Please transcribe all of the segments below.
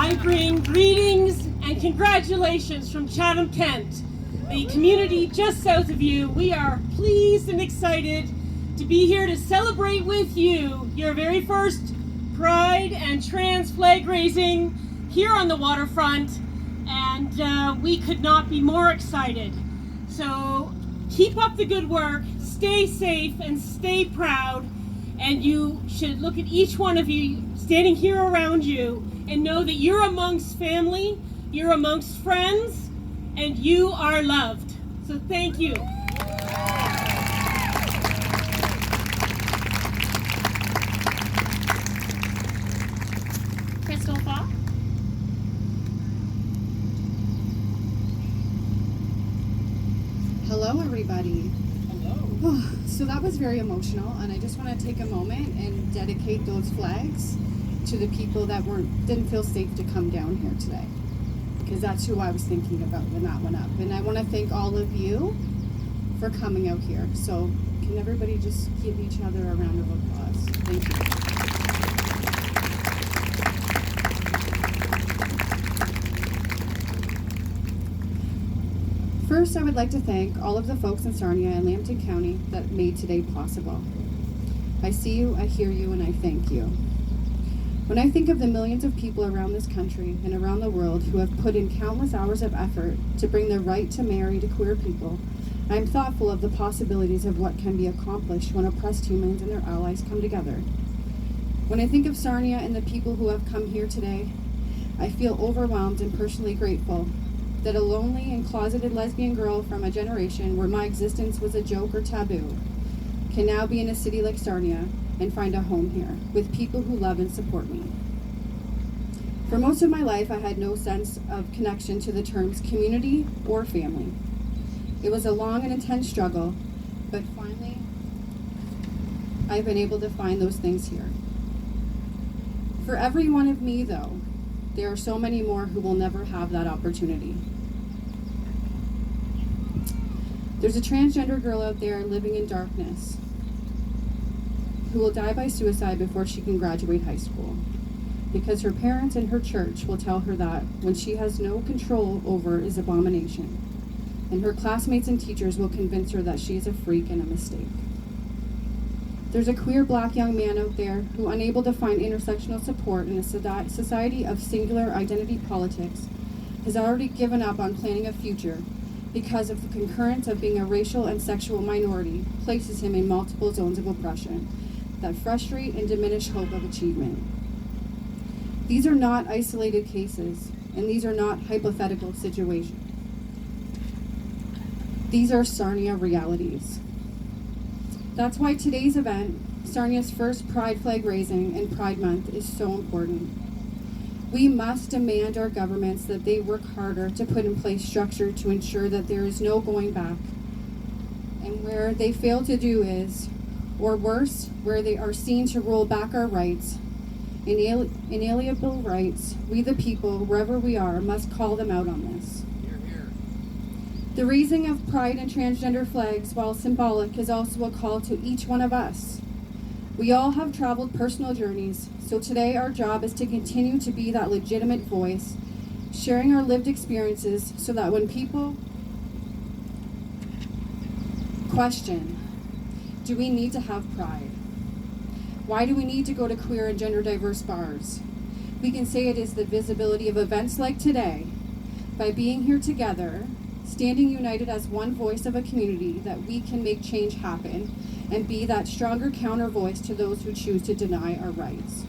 I bring greetings and congratulations from Chatham-Kent, the community just south of you. We are pleased and excited to be here to celebrate with you your very first Pride and trans flag raising here on the waterfront, and we could not be more excited. So keep up the good work, stay safe and stay proud, and you should look at each one of you standing here around you and know that you're amongst family, you're amongst friends, and you are loved. So thank you. Crystal Falk. Hello, everybody. Hello. So that was very emotional, and I just want to take a moment and dedicate those flags to the people that didn't feel safe to come down here today, because that's who I was thinking about when that went up. And I want to thank all of you for coming out here. So can everybody just give each other a round of applause? Thank you. First, I would like to thank all of the folks in Sarnia and Lambton County that made today possible. I see you, I hear you, and I thank you. When I think of the millions of people around this country and around the world who have put in countless hours of effort to bring the right to marry to queer people, I am thoughtful of the possibilities of what can be accomplished when oppressed humans and their allies come together. When I think of Sarnia and the people who have come here today, I feel overwhelmed and personally grateful that a lonely and closeted lesbian girl from a generation where my existence was a joke or taboo can now be in a city like Sarnia and find a home here with people who love and support me. For most of my life, I had no sense of connection to the terms community or family. It was a long and intense struggle, but finally, I've been able to find those things here. For every one of me, though, there are so many more who will never have that opportunity. There's a transgender girl out there living in darkness who will die by suicide before she can graduate high school, because her parents and her church will tell her that when she has no control over is abomination, and her classmates and teachers will convince her that she is a freak and a mistake. There's a queer black young man out there who, unable to find intersectional support in a society of singular identity politics, has already given up on planning a future because of the concurrence of being a racial and sexual minority places him in multiple zones of oppression that frustrate and diminish hope of achievement. These are not isolated cases, and these are not hypothetical situations. These are Sarnia realities. That's why today's event, Sarnia's first Pride flag raising and Pride Month, is so important. We must demand our governments that they work harder to put in place structure to ensure that there is no going back. And where they fail to do is, or worse, where they are seen to roll back our rights, inalienable rights, we the people, wherever we are, must call them out on this. The raising of pride and transgender flags, while symbolic, is also a call to each one of us. We all have traveled personal journeys, so today our job is to continue to be that legitimate voice, sharing our lived experiences so that when people question, do we need to have pride? Why do we need to go to queer and gender diverse bars? We can say it is the visibility of events like today, by being here together, standing united as one voice of a community, that we can make change happen and be that stronger counter voice to those who choose to deny our rights.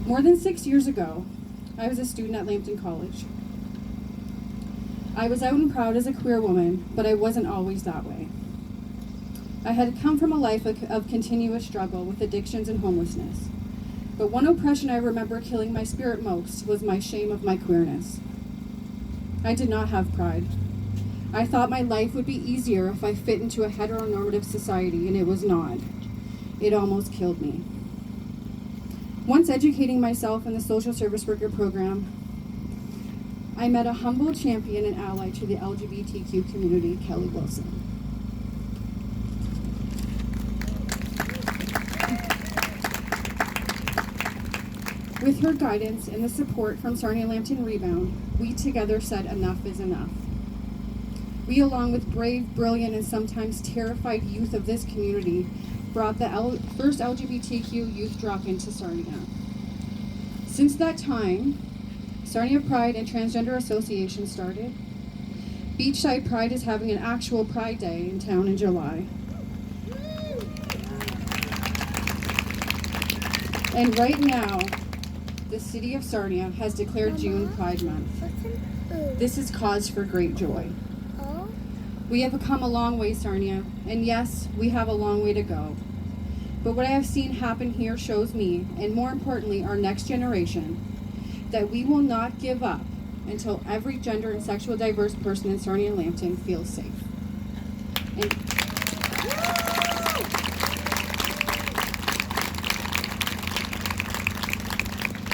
More than 6 years ago, I was a student at Lambton College. I was out and proud as a queer woman, but I wasn't always that way. I had come from a life of continuous struggle with addictions and homelessness. But one oppression I remember killing my spirit most was my shame of my queerness. I did not have pride. I thought my life would be easier if I fit into a heteronormative society, and it was not. It almost killed me. Once educating myself in the social service worker program, I met a humble champion and ally to the LGBTQ community, Kelly Wilson. With her guidance and the support from Sarnia Lambton Rebound, we together said enough is enough. We, along with brave, brilliant, and sometimes terrified youth of this community, brought the first LGBTQ youth drop-in to Sarnia. Since that time, Sarnia Pride and Transgender Association started. Beachside Pride is having an actual Pride Day in town in July. And right now, the city of Sarnia has declared June Pride Month. This is cause for great joy. We have come a long way, Sarnia, and yes, we have a long way to go. But what I have seen happen here shows me, and more importantly, our next generation, that we will not give up until every gender and sexual diverse person in Sarnia and Lambton feels safe.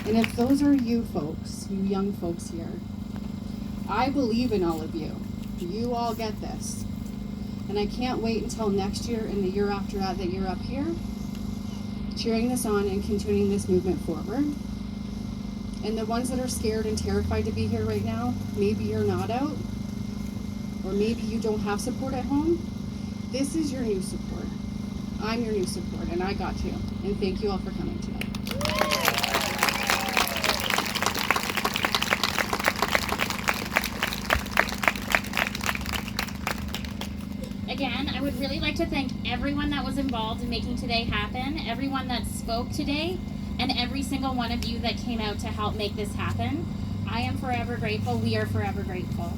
And if those are you folks, you young folks here, I believe in all of you. You all get this. And I can't wait until next year and the year after that you're up here, cheering this on and continuing this movement forward. And the ones that are scared and terrified to be here right now, maybe you're not out, or maybe you don't have support at home, this is your new support. I'm your new support, and I got you. And thank you all for coming today. Again, I would really like to thank everyone that was involved in making today happen, everyone that spoke today, and every single one of you that came out to help make this happen. I am forever grateful. We are forever grateful.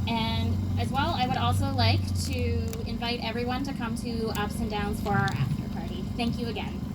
And as well, I would also like to invite everyone to come to Ups and Downs for our after party. Thank you again.